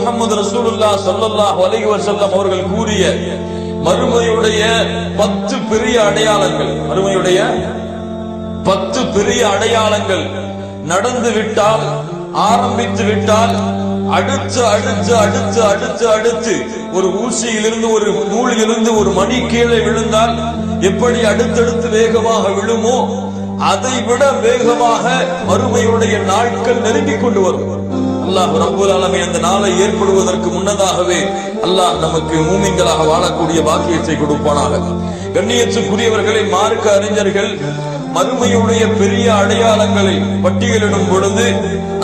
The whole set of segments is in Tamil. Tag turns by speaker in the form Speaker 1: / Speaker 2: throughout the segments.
Speaker 1: முஹம்மது ரசூலுல்லாஹ் ஸல்லல்லாஹு அலைஹி வஸல்லம் அவர்கள் கூறிய மறுமையுடைய 10 பெரிய அடையாளங்கள், மறுமையுடைய 10 பெரிய அடையாளங்கள் நடந்து விட்டால், ஆரம்பித்து விட்டால், அடுத்து அடுத்து அடுத்து அடுத்து அடுத்து ஒரு ஊசியிலிருந்து, ஒரு நூலிலிருந்து ஒரு மணி கீழே விழுந்தால் எப்படி அடுத்தடுத்து வேகமாக விழுமோ அதை விட வேகமாக மறுமையுடைய நாட்கள் நெருங்கிக் கொண்டு வரும். அல்லாஹ் ரப்பல் ஆலமீன் அந்த நாளை ஏற்படுவதற்கு முன்னதாகவே அல்லாஹ் நமக்கு மூமின்களாக வாழக்கூடிய பாக்கியத்தை கொடுப்பானாக. கண்ணியத்துக்குரியவர்களை, மார்க்க அறிஞர்கள் மறுமையுடைய பெரிய அடையாளங்களை பட்டியலிடும் பொழுது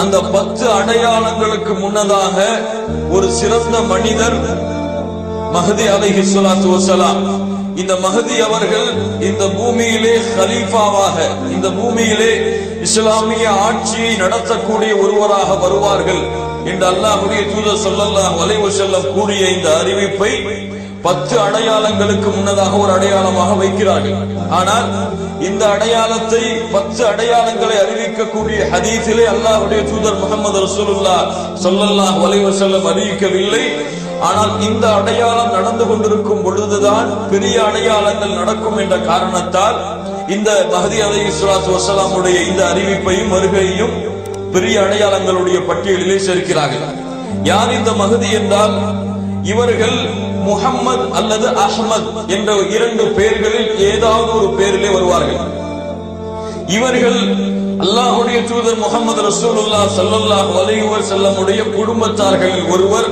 Speaker 1: அந்த 10 அடையாளங்களுக்கு முன்னதாக ஒரு சிறந்த மனிதர் மஹ்தி அலைஹிஸ்ஸலாத்து வஸலாம். இந்த மஹ்தி அவர்கள் இந்த பூமியிலே கலீஃபாவாக, இந்த பூமியிலே இஸ்லாமிய ஆட்சியை நடத்தக்கூடிய ஒருவராக வருவார்கள் என்று அல்லாஹ்வுடைய தூதர் ஸல்லல்லாஹு அலைஹி வஸல்லம் கூறிய இந்த அறிவிப்பை 10 அடையாளங்களுக்கு முன்னதாக ஒரு அடையாளமாக வைக்கிறார்கள். ஆனால் இந்த அடையாளத்தை 10 அடையாளங்களை அறிவிக்கக்கூடிய ஹதீஸிலே அல்லாஹ்வுடைய தூதர் முஹம்மது ரசூலுல்லாஹ் ஸல்லல்லாஹு அலைஹி வஸல்லம் அறிவிக்கவில்லை. ஆனால் இந்த அடையாளம் நடந்து கொண்டிருக்கும் பொழுதுதான் பெரிய அடையாளங்கள் நடக்கும் என்ற காரணத்தால் இந்த மஹ்தி அலைஹிஸ்ஸலாத்து வஸலாமுடைய இந்த அறிவிப்பையும் வருகையையும் பெரிய அடையாளங்களுடைய பட்டியலிலே சேர்க்கிறார்கள். யார் இந்த மஹ்தி என்றால், இவர்கள் முஹம்மது அல்லது அஹ்மத் என்ற 2 பெயர்களில் ஏதாவது ஒரு பெயரிலே வருவார்கள். இவர்கள் அல்லாஹ்வுடைய தூதர் முஹம்மது ரசூலுல்லாஹ் ஸல்லல்லாஹு அலைஹி வஸல்லம் உடைய குடும்பத்தார்களில் ஒருவர்.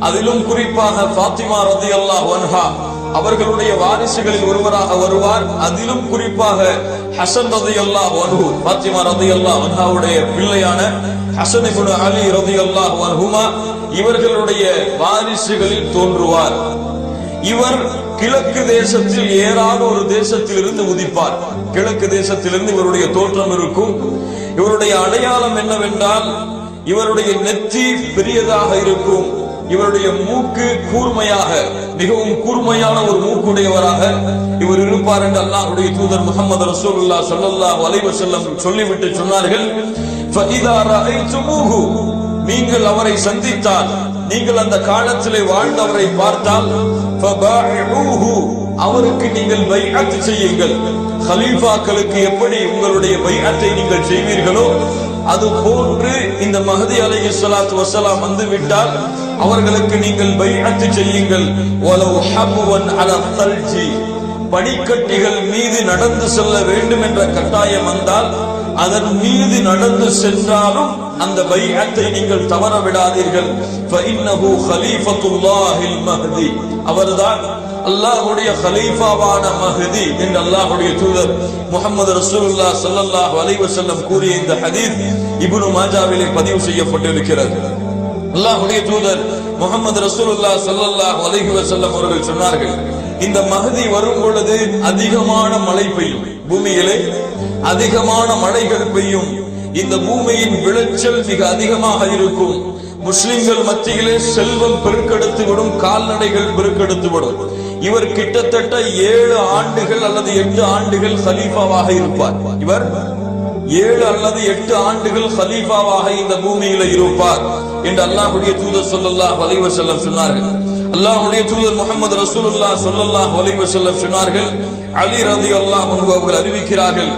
Speaker 1: அதிலும் குறிப்பாக ஃபாத்திமா ரலியல்லாஹு அன்ஹா அவர்களுடைய வாரிசுகளில் ஒருவராக வருவார். அதிலும் குறிப்பாக ஹசன் ரலியல்லாஹு அன்ஹு, ஃபாத்திமா ரலியல்லாஹு அன்ஹாவுடைய பிள்ளையான ஹசன் இப்னு அலி ரலியல்லாஹு அன்ஹுமா இவர்களுடைய வாரிசுகளில் தோன்றுவார். இவர் கிழக்கு தேசத்தில் ஏறாத ஒரு தேசத்தில் இருந்து உதிப்பார். கிழக்கு தேசத்திலிருந்து இவருடைய தோற்றம் இருக்கும். இவருடைய அடையாளம் என்னவென்றால், இவருடைய நெற்றி பெரியதாக இருக்கும். இவருடைய மூக்கு கூர்மையாக, மிகவும் கூர்மையான ஒரு மூக்குடையவராக இவர் இருப்பார் என்று அல்லாஹ்வுடைய தூதர் முஹம்மது ரசூலுல்லாஹ் ஸல்லல்லாஹு அலைஹி வஸல்லம் சொல்லிவிட்டு சொன்னார்கள், ஃபஇதா ரஅய்துமூஹு, நீங்கள் அவரை சந்தித்தால், நீங்கள் அந்த காலத்திலே வாழ்ந்தவரை பார்த்தால், ஃபபாஇஊஹு, அவருக்கு நீங்கள் பைஅத் செய்யுங்கள். கலீஃபாக்களுக்கு எப்படி உங்களுடைய பைஅத்தை நீங்கள் செய்வீர்களோ அது போன்று இந்த மஹ்தி அலைஹிஸ்ஸலாத்து வஸலாம் வந்து விட்டால் அவர்களுக்கு நீங்கள் பைஅத் செய்யுங்கள். வலவ் ஹப்வன் அலா தல்ஜி, பனிக்கட்டிகள் மீது நடந்து செல்ல வேண்டும் என்ற கட்டாயம் வந்தால் அதன் மீது நடந்து சென்றாலும் அந்த பைஅத்தை நீங்கள் தவற விடாதீர்கள். ஃபஇன்னஹு கலீஃபத்துல்லாஹில் மஹ்தி, அவர்தான் அல்லாஹ்வுடைய கலீஃபாவான மஹ்தி என்று அல்லாஹ்வுடைய தூதர் முஹம்மது ரசூலுல்லாஹ் ஸல்லல்லாஹு அலைஹி வஸல்லம் கூறிய இந்த ஹதீஸ் இப்னு மாஜாவிலே பதிவு செய்யப்பட்டிருக்கிறது. அல்லாஹ்வுடைய தூதர் முஹம்மது ரசூலுல்லாஹ் ஸல்லல்லாஹு அலைஹி வஸல்லம் அவர்கள் சொன்னார்கள், இந்த மஹ்தி வரும் பொழுது அதிகமான மழை பெய்யும், பூமியிலே அதிகமான மழைகள் பெய்யும், இந்த பூமியின் விளைச்சல் மிக அதிகமாக இருக்கும், முஸ்லிம்கள் மத்தியிலே செல்வம் பெருக்கெடுத்து விடும், கால்நடைகள் பெருக்கெடுத்து விடும். இவர் கிட்டத்தட்ட 7 ஆண்டுகள் அல்லது 8 ஆண்டுகள் கலீஃபாவாக இருப்பார். இவர் 7 அல்லது 8 ஆண்டுகள் கலீஃபாவாக இந்த பூமியில இருப்பார் என்று அல்லாஹ்வுடைய தூதர் ஸல்லல்லாஹு அலைஹி வஸல்லம் சொன்னார்கள். அல்லாஹ்வுடைய தூதர் முஹம்மது ரசூலுல்லாஹ் ஸல்லல்லாஹு அலைஹி வஸல்லம் சொன்னார்கள், அலி ரலியல்லாஹு அன்ஹு அவர்கள் அறிவிக்கிறார்கள்,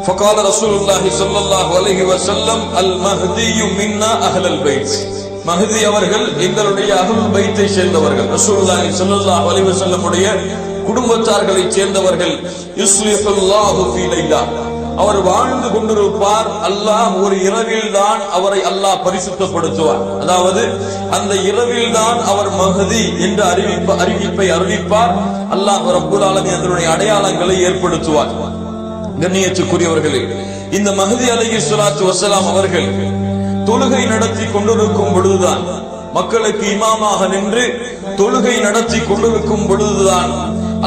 Speaker 1: فقال رسول الله صلى الله عليه وسلم المهدي منا اهل البيت, மஹ்தி அவர்கள் எங்களுடைய அஹ்லுல் பைத்தை சேர்ந்தவர்கள், ரசூலுல்லாஹி ஸல்லல்லாஹு அலைஹி வஸல்லம் உடைய குடும்பத்தார்களை சேர்ந்தவர்கள். யுஸ்லிஹுல்லாஹு ஃபீ லைலா, அவர் வாழ்ந்து கொண்டிருப்பார், அல்லாஹ் ஒரு இரவில் தான் அவரை அல்லாஹ் பரிசுத்தப்படுத்துவார். அதாவது அந்த இரவில் தான் அவர் மஹ்தி என்ற அறிவிப்பை அறிவிப்பார். அல்லாஹ் ரப்பல் ஆலமீன் அதனுடைய அடையாளங்களை ஏற்படுத்துவார். கண்ணியத்துக்குரியவர்களே, இந்த மஹ்தி அலைஹிஸ்ஸலாத்து வஸலாம் அவர்கள் தொழுகை நடத்தி கொண்டிருக்கும் பொழுதுதான், மக்களுக்கு இமாமாக நின்று தொழுகை நடத்தி கொண்டிருக்கும் பொழுதுதான்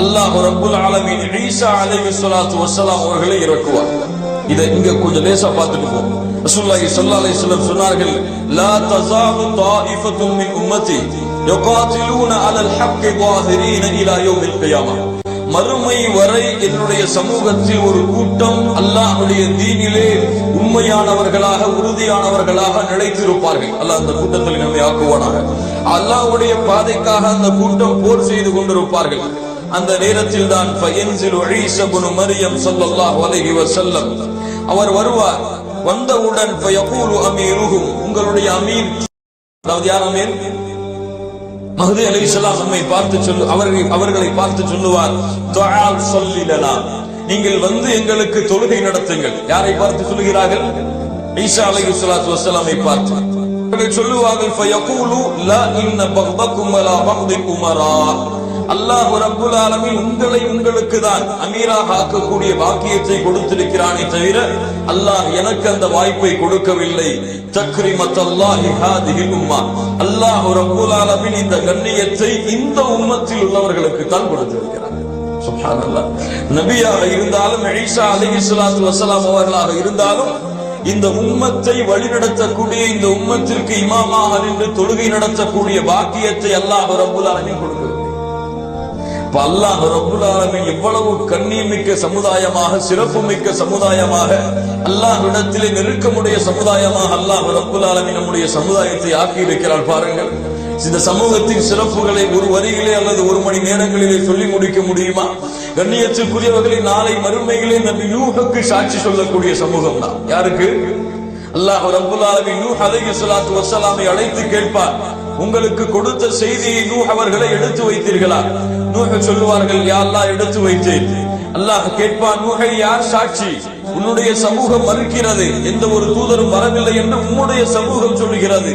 Speaker 1: அல்லாஹ் ரப்பல் ஆலமீன் ஈசா அலைஹிஸ்ஸலாத்து வஸலாம் அவர்களை இறக்குவார். இதை இங்க கொஞ்சம் லேசா பார்த்துட்டு போ. ரசூலுல்லாஹி ஸல்லல்லாஹு அலைஹி வஸல்லம் சொன்னார்கள், லா தஸாலு தாயிஃபத்துன் மின் உம்மத்தி யகாத்திலூன அலல் ஹக்கி ظاهرين இலா யௌமில் கியாமah, மறுமை வரை என்னுடைய சமூகத்தில் ஒரு கூட்டம் அல்லாஹ்வுடைய தீனிலே உண்மையானவர்களாக உறுதியானவர்களாக நிலைத்திருப்பார்கள். அல்லாஹ் அந்த கூட்டத்தில் நம்மை ஆக்குவானாக. அல்லாஹ்வுடைய பாதைக்காக அந்த கூட்டம் போர் செய்து கொண்டிருப்பார்கள். அந்த நேரத்தில் தான் ஃபயன்சிலு ஈஸா இப்னு மரியம் ஸல்லல்லாஹு அலைஹி வஸல்லம் அவர் வருவார். வந்தவுடன் ஃபயகூலு அமீருஹும், உங்களுடைய அமீர், அதாவது யார் அமீர்? மஹ்தி அலைஹிஸ்ஸலாம் நம்மை பார்த்து அவர்களை பார்த்து சொல்லுவார், துஆல் ஸல்லி லனா, நீங்கள் வந்து எங்களுக்கு தொழுகை நடத்துங்கள். யாரை பார்த்து சொல்கிறார்கள்? ஈசா அலைஹிஸ்ஸலாத்து வஸ்ஸலாமை பார்த்து. அவர்கள் சொல்லுவார்கள், ஃபயகூலு லா இன்ன பக்தக்கும் வலா பக்தில் உமரா, அல்லாஹ் ரப்புல் ஆலமீன் உங்களை உங்களுக்கு தான் அமீராக ஆக்கக்கூடிய பாக்கியத்தை கொடுத்திருக்கிறானே தவிர அல்லாஹ் எனக்கு அந்த வாய்ப்பை கொடுக்கவில்லை. தக்ரிமத்தல்லாஹி ஹாதிஹில் உம்மா, அல்லாஹ் ரப்புல் ஆலமீன் இந்த கண்ணியத்தை இந்த உம்மத்தில் உள்ளவர்களுக்கு தான் கொடுத்திருக்கிறார். சுப்ஹானல்லாஹ். நபியாக இருந்தாலும் ஈசா அலைஹிஸ்ஸலாத்து வஸ்ஸலாம் அவர்களாக இருந்தாலும் இந்த உம்மத்தை வழிநடத்தக்கூடிய, இந்த உம்மத்திற்கு இமாமாக நின்று தொழுகை நடத்தக்கூடிய பாக்கியத்தை அல்லாஹ் ரப்புல் ஆலமீன் கொடுக்கிறார். அல்லாஹ் ரப்புல் ஆலமீன் எவ்வளவு கண்ணியமிக்க சமுதாயமாக, சிறப்புமிக்க சமுதாயமாக, அல்லாஹ்விடத்திலே நெருக்கமுடைய சமுதாயமாக அல்லாஹ் ரப்புல் ஆலமீன் நம்முடைய சமுதாயத்தை ஆக்கி இருக்கிறார். பாருங்கள், இந்த சமூகத்தின் சிறப்புகளை ஒரு வரியிலே அல்லது ஒரு மணி நேரங்களிலே சொல்லி முடிக்க முடியுமா? கண்ணியத்துக்குரியவர்களை நாளை மறுமையிலே நபி நூஹுக்கு சாட்சி சொல்லக்கூடிய சமூகம் தான். யாருக்கு? அல்லாஹ் ரப்புல் ஆலமீன் நூஹ் அலைஹிஸ்ஸலாத்து வஸ்ஸலாமை அழைத்து கேட்பார், உங்களுக்கு கொடுத்த செய்தியை நூஹ் அவர்களை எடுத்து வைத்தீர்களா? நூஹ் சொல்லுவார்கள், யா அல்லாஹ் எடுத்து வைத்தேன். அல்லாஹ் கேட்பான், நூஹை யார் சாட்சி? உன்னுடைய சமூகம் மறுக்கிறது, எந்த ஒரு தூதரும் வரவில்லை என்று உன்னுடைய சமூகம் சொல்லுகிறது,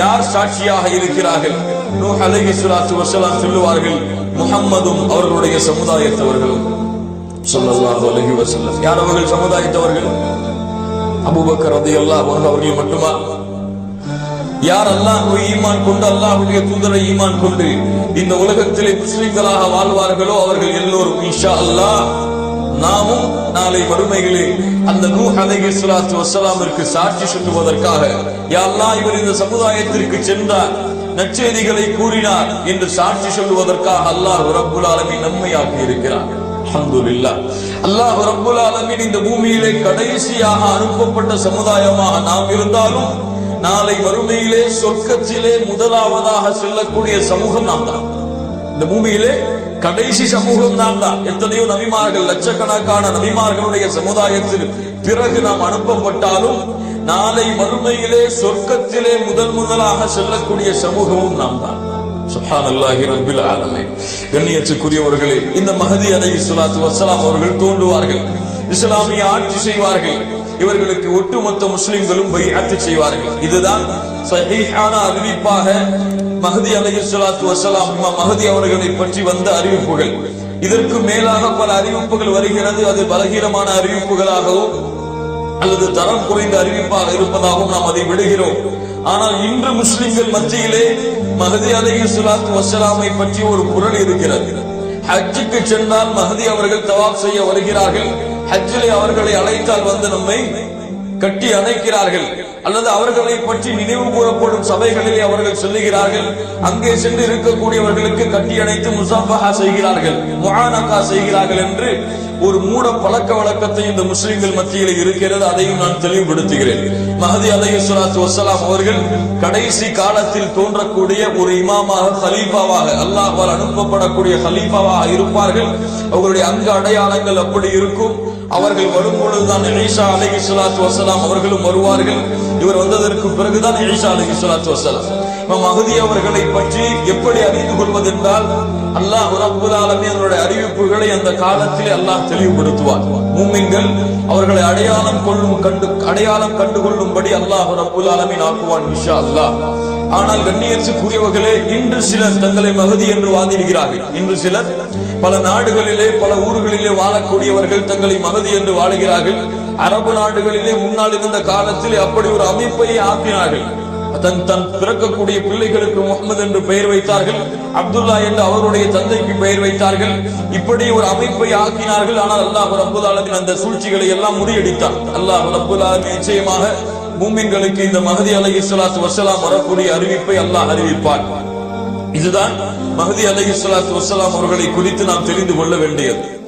Speaker 1: யார் சாட்சியாக இருக்கிறார்கள்? நூஹ் அலைஹிஸ்ஸலாத்து வஸ்ஸலாம் சொல்லுவார்கள், முஹம்மதும் அவர்களுடைய சமுதாயத்தவர்களும் ஸல்லல்லாஹு அலைஹி வஸல்லம். யார் அவர்கள் சமுதாயத்தவர்கள்? அபூபக்கர் ரலியல்லாஹு அன்ஹு அவர்கள் மட்டுமா? யார் அல்லாஹ்வை ஈமான் கொண்டு அல்லாஹ்வுடைய தூதரை ஈமான் கொண்டு இந்த உலகத்திலே முஸ்லிம்களாக வாழ்வார்களோ அவர்கள் எல்லோரும் இன்ஷா அல்லாஹ் நாமும் நாளை மறுமையிலே அந்த நூஹ் அலைஹிஸ்ஸலாத்து வஸ்ஸலாமிற்கு சாட்சி சொல்லுவதற்காக, யா அல்லாஹ் இவர் இந்த சமுதாயத்திற்கு சென்றார், நற்செய்திகளை கூறினார் என்று சாட்சி சொல்லுவதற்காக அல்லாஹ் ரப்புல் ஆலமீன் நம்மை ஆக்கி இருக்கிறார். அல்ஹம்துலில்லாஹ். அல்லாஹ் ரப்புல் ஆலமீன் இந்த பூமியிலே கடைசியாக அனுப்பப்பட்ட சமுதாயமாக நாம் இருந்தாலும் நாளை மறுமையிலே சொர்க்கத்திலே முதலாவதாக செல்லக்கூடிய சமூகம் நாம் தான். இந்த பூமியிலே கடைசி சமூகம் நாம் தான். எத்தனையோ நபிமார்கள், லட்சக்கணக்கான நபிமார்களுடைய சமுதாயத்தில் பிறகு நாம் அனுப்பப்பட்டாலும் நாளை மறுமையிலே சொர்க்கத்திலே முதலாக செல்லக்கூடிய சமூகமும் நாம் தான். சுப்ஹானல்லாஹி ரப்பில் ஆலமீன். கண்ணியத்துக்குரியவர்களே, இந்த மஹ்தி அலைஹிஸ்ஸலாத்து வஸ்ஸலாம் அவர்கள் தோன்றுவார்கள், இஸ்லாமிய ஆட்சி செய்வார்கள், இவர்களுக்கு ஒட்டுமொத்த முஸ்லிம்களும் பைஅத் செய்வார்கள். இதுதான் சஹீஹான அறிவிப்பாக மஹ்தி அலைஹிஸ்ஸலாத்து வஸ்ஸலாம் இமாம் மஹ்தி அவர்களை பற்றி வந்த அறிவிப்புகள். இதற்கு மேலாக பல அறிவிப்புகள் வருகிறது. அது பலகீனமான அறிவிப்புகளாகவும் அல்லது தரம் குறைந்த அறிவிப்பாக இருப்பதாகவும் நாம் அதை விடுகிறோம். ஆனால் இன்று முஸ்லிம்கள் மத்தியிலே மஹ்தி அலைஹிஸ்ஸலாத்து வஸ்ஸலாமை பற்றி ஒரு குரல் இருக்கிறது. ஹஜ்ஜுக்கு சென்றால் மஹ்தி அவர்கள் தவாப் செய்ய வருகிறார்கள். ஹஜ்ஜிலே அவர்களை அழைத்தால் வந்து நம்மை கட்டி அணைக்கிறார்கள், அல்லது அவர்களை பற்றி நினைவு கூறப்படும் சபைகளிலே அவர்கள் சொல்லுகிறார்கள். அங்கே சென்று இருக்கக்கூடியவர்களுக்கு கட்டி அணைத்து முஸாஃபஹா செய்கிறார்கள், முஆனகா செய்கிறார்கள் என்று ஒரு மூட பழக்க வழக்கத்தை இந்த முஸ்லிம்கள் மத்தியில் இருக்கிறது. அதையும் நான் தெளிவுபடுத்துகிறேன். மஹ்தி அலைஹிஸ்ஸலாத்து வஸ்ஸலாம் அவர்கள் கடைசி காலத்தில் தோன்றக்கூடிய ஒரு இமாமாக, ஹலீஃபாவாக, அல்லாஹ்வால் அனுப்பப்படக்கூடிய ஹலீஃபாவாக இருப்பார்கள். அவர்களுடைய அங்க அடையாளங்கள் அப்படி இருக்கும். அவர்கள் வரும் பொழுதுதான் ஈசா அலைஹிஸ்ஸலாத்து வஸ்ஸலாம் அவர்களும் வருவார்கள். இவர் வந்ததற்கு பிறகுதான் ஈசா அலைஹிஸ்ஸலாத்து வஸ்ஸலாம். மஹ்தி அவர்களை பற்றி எப்படி அறிந்து கொள்வதென்றால், அல்லாஹ் ரப்புல் ஆலமீன் அவருடைய அறிவிப்புகளை அந்த காலத்திலே அல்லாஹ் தெளிவுபடுத்துவார். மூமின்கள் அவர்களை அடையாளம் கண்டுகொள்ளும்படி அல்லாஹ் ரப்புல் ஆலமீன் ஆக்குவான் இன்ஷா அல்லாஹ். ஆனால் கண்ணியத்துக்குரியவர்களே, இன்று சிலர் தங்களை மஹ்தி என்று வாதிடுகிறார்கள். இன்று சிலர் பல நாடுகளிலே, பல ஊர்களிலே வாழக்கூடியவர்கள் தங்களை மஹ்தி என்று வாழுகிறார்கள். அரபு நாடுகளிலே முன்னால் இருந்த காலத்தில் அப்படி ஒரு அமைப்பை ஆக்கினார்கள். தன் பிறக்கக்கூடிய பிள்ளைகளுக்கு முஹம்மது என்று பெயர் வைத்தார்கள், அப்துல்லா என்று அவருடைய தந்தைக்கு பெயர் வைத்தார்கள். இப்படி ஒரு அமைப்பை ஆக்கினார்கள். ஆனால் அல்லாஹ் ரப்புல் ஆலமீன் அந்த சூழ்ச்சிகளை எல்லாம் முறியடித்தார். அல்லாஹ் ரப்புல் ஆலமீன் நிச்சயமாக மூமின்களுக்கு இந்த மஹ்தி அலைஹிஸ்ஸலாத்து வஸ்ஸலாம் வரக்கூடிய அறிவிப்பை அல்லாஹ் அறிவிப்பார். இதுதான் மஹ்தி அலைஹிஸ்ஸலாத்து வஸ்ஸலாம் அவர்களை குறித்து நாம் தெரிந்து கொள்ள வேண்டியது.